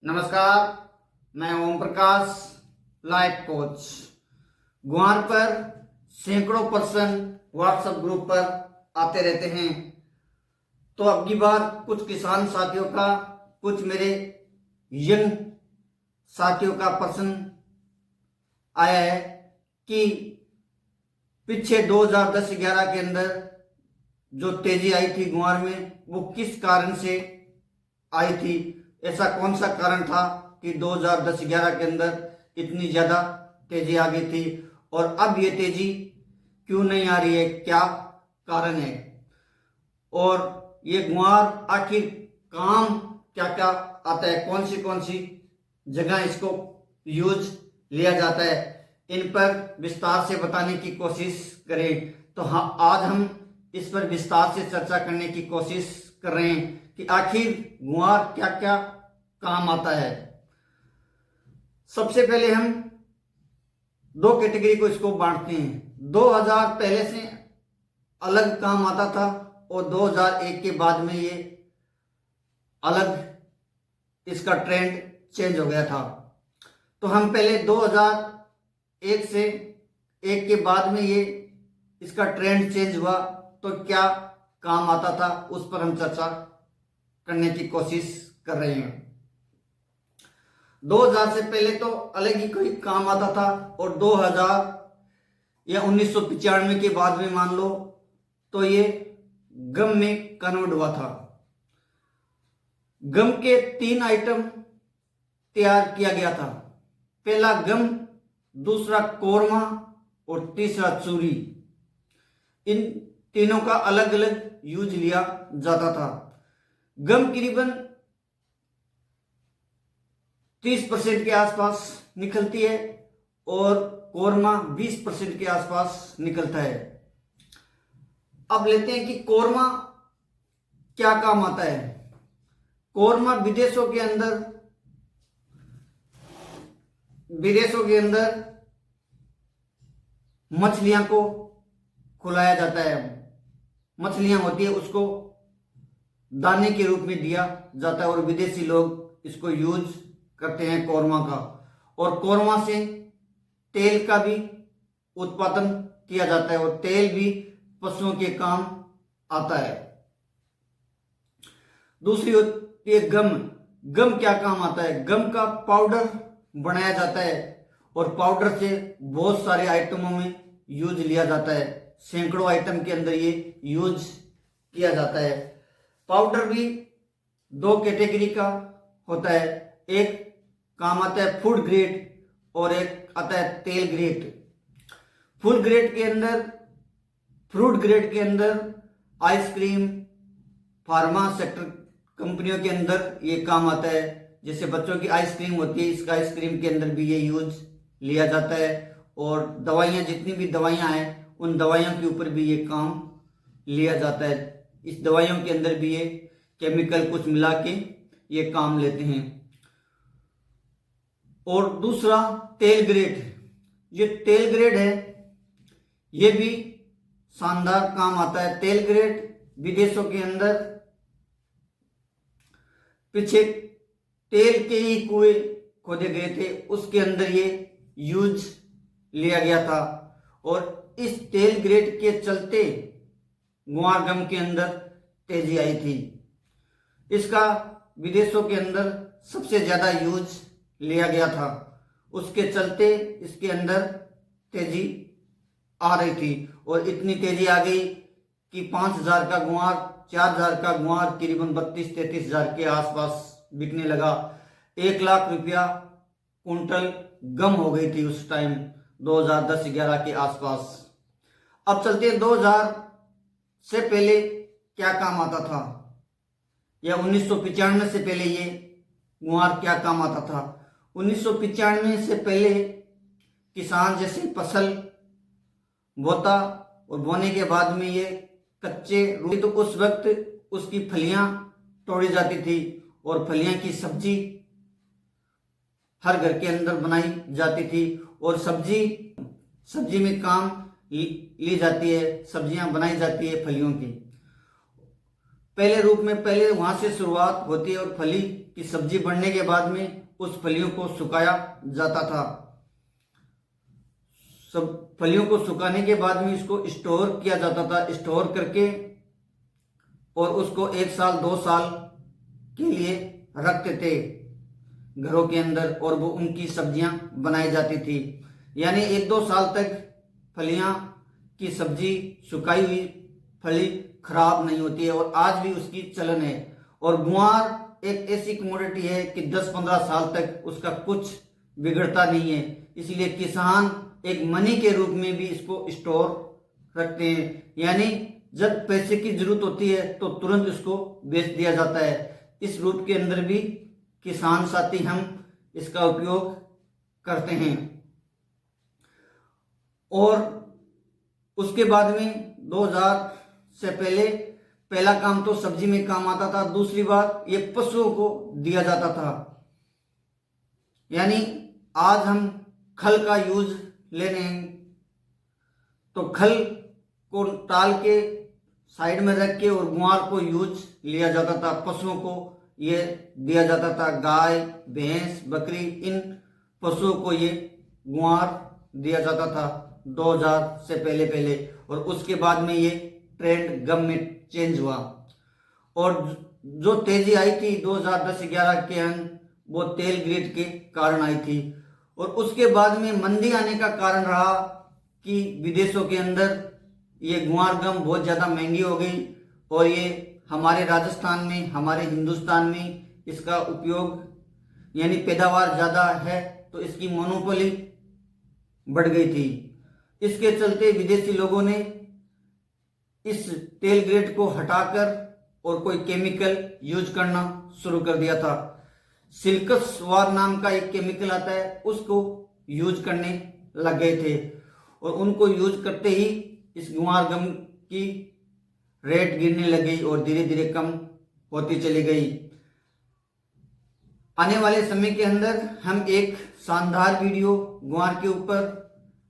नमस्कार, मैं Om Prakash, life coach. गुहार पर सैकड़ों पर्सन व्हाट्सएप ग्रुप पर आते रहते हैं। तो अब की बार कुछ किसान साथियों का, कुछ मेरे यंग साथियों का प्रश्न आया है कि पीछे 2010-11 के अंदर जो तेजी आई थी गुहार में, वो किस कारण से आई थी। ऐसा कौन सा कारण था कि 2010-11 के अंदर इतनी ज्यादा तेजी आ गई थी और अब ये तेजी क्यों नहीं आ रही है, क्या कारण है और ये गुहार आखिर काम क्या क्या आता है, कौन सी जगह इसको यूज लिया जाता है, इन पर विस्तार से बताने की कोशिश करें। तो हाँ, आज हम इस पर विस्तार से चर्चा करने की कोशिश कर रहे हैं कि आखिर गुहार क्या क्या काम आता है। सबसे पहले हम दो कैटेगरी को इसको बांटते हैं। 2000 पहले से अलग काम आता था और 2001 के बाद में ये अलग, इसका ट्रेंड चेंज हो गया था। तो हम पहले 2001 से एक के बाद में ये इसका ट्रेंड चेंज हुआ तो क्या काम आता था, उस पर हम चर्चा करने की कोशिश कर रहे हैं। 2000 से पहले तो अलग ही कोई काम आता था और 2000 या 1995 के बाद में मान लो तो ये गम में कन्वर्ट हुआ था। गम के 3 आइटम तैयार किया गया था। पहला गम, दूसरा कोरमा और तीसरा चूरी। इन तीनों का अलग अलग यूज लिया जाता था। गम करीबन 30% के आसपास निकलती है और कोरमा 20% के आसपास निकलता है। अब लेते हैं कि कोरमा क्या काम आता है। कोरमा विदेशों के अंदर मछलियां को खिलाया जाता है। मछलियां होती है, उसको दाने के रूप में दिया जाता है और विदेशी लोग इसको यूज करते हैं कोरमा का। और कोरमा से तेल का भी उत्पादन किया जाता है और तेल भी पशुओं के काम आता है। दूसरी होती है गम। गम क्या काम आता है। गम का पाउडर बनाया जाता है और पाउडर से बहुत सारे आइटमों में यूज लिया जाता है। सैकड़ों आइटम के अंदर ये यूज किया जाता है। पाउडर भी 2 कैटेगरी का होता है। एक काम आता है फूड ग्रेड और एक आता है तेल ग्रेड। फूड ग्रेड के अंदर, फ्रूट ग्रेड के अंदर आइसक्रीम, फार्मा सेक्टर कंपनियों के अंदर ये काम आता है। जैसे बच्चों की आइसक्रीम होती है, इसका आइसक्रीम के अंदर भी ये यूज लिया जाता है। और दवाइयाँ, जितनी भी दवाइयाँ हैं, उन दवाइयों के ऊपर भी ये काम लिया जाता है। इस दवाइयों के अंदर भी ये केमिकल कुछ मिला के ये काम लेते हैं। और दूसरा तेल ग्रेड। ये तेल ग्रेड है, ये भी शानदार काम आता है। तेल ग्रेड विदेशों के अंदर पीछे तेल के ही कुएं खोदे गए थे, उसके अंदर ये यूज लिया गया था। और इस तेल ग्रेड के चलते गुहार गम के अंदर तेजी आई थी। इसका विदेशों के अंदर सबसे ज्यादा यूज लिया गया था, उसके चलते इसके अंदर तेजी आ रही थी। और इतनी तेजी आ गई कि 5000 का गुहार, 4000 का गुहार करीबन 32-33 हजार के आसपास बिकने लगा। 1 लाख रुपया कुंटल गम हो गई थी उस टाइम, 2010-11 के आसपास। अब चलते हैं 2000 से पहले क्या काम आता था, या 1995 से पहले ये गुहार क्या काम आता था। 1995 से पहले किसान जैसे फसल बोता और बोने के बाद में ये कच्चे रूई, तो उस वक्त उसकी फलियां तोड़ी जाती थी और फलियां की सब्जी हर घर के अंदर बनाई जाती थी। और सब्जी में काम ली जाती है, सब्जियां बनाई जाती है फलियों की। पहले रूप में पहले वहां से शुरुआत होती है और फली की सब्जी बनने के बाद में उस फलियों को सुखाया जाता था। सब फलियों को सुखाने के बाद में इसको स्टोर किया जाता था, स्टोर करके और उसको 1 साल 2 साल के लिए रखते थे घरों के अंदर और वो उनकी सब्जियां बनाई जाती थी। यानी 1-2 साल तक फलियां की सब्जी सुखाई हुई फली खराब नहीं होती है और आज भी उसकी चलन है। और गुआर एक ऐसी कमोडिटी है कि 10-15 साल तक उसका कुछ बिगड़ता नहीं है, इसलिए किसान एक मनी के रूप में भी इसको स्टोर रखते हैं। यानी जब पैसे की जरूरत होती है तो तुरंत इसको बेच दिया जाता है। इस रूप के अंदर भी किसान साथी हम इसका उपयोग करते हैं। और उसके बाद में 2000 से पहले पहला काम तो सब्जी में काम आता था, दूसरी बात ये पशुओं को दिया जाता था। यानी आज हम खल का यूज ले रहे हैं तो खल को टाल के साइड में रख के और गुआर को यूज लिया जाता था, पशुओं को ये दिया जाता था। गाय भैंस बकरी इन पशुओं को ये गुआर दिया जाता था 2000 से पहले और उसके बाद में ये ट्रेंड गम में चेंज हुआ और जो तेजी आई थी 2010-11 के अंत वो तेल ग्रेड के कारण आई थी। और उसके बाद में मंदी आने का कारण रहा कि विदेशों के अंदर ये गुआर गम बहुत ज़्यादा महंगी हो गई और ये हमारे राजस्थान में हमारे हिंदुस्तान में इसका उपयोग यानी पैदावार ज़्यादा है तो इसकी मोनोपोली बढ़ गई थी। इसके चलते विदेशी लोगों ने इस तेल ग्रेड को हटाकर और कोई केमिकल यूज करना शुरू कर दिया था। सिल्कस वार नाम का एक केमिकल आता है उसको यूज करने लग गए थे और उनको यूज करते ही इस गुआर गम की रेट गिरने लग गई और धीरे धीरे कम होती चली गई। आने वाले समय के अंदर हम एक शानदार वीडियो गुआर के ऊपर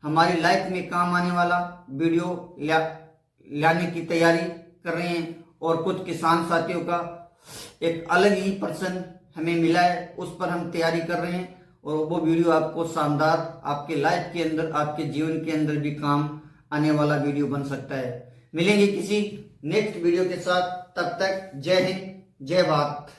हमारी लाइफ में काम आने वाला वीडियो लाने की तैयारी कर रहे हैं और कुछ किसान साथियों का एक अलग ही पर्सन हमें मिला है, उस पर हम तैयारी कर रहे हैं और वो वीडियो आपको शानदार आपके लाइफ के अंदर आपके जीवन के अंदर भी काम आने वाला वीडियो बन सकता है। मिलेंगे किसी नेक्स्ट वीडियो के साथ, तब तक जय हिंद जय भारत।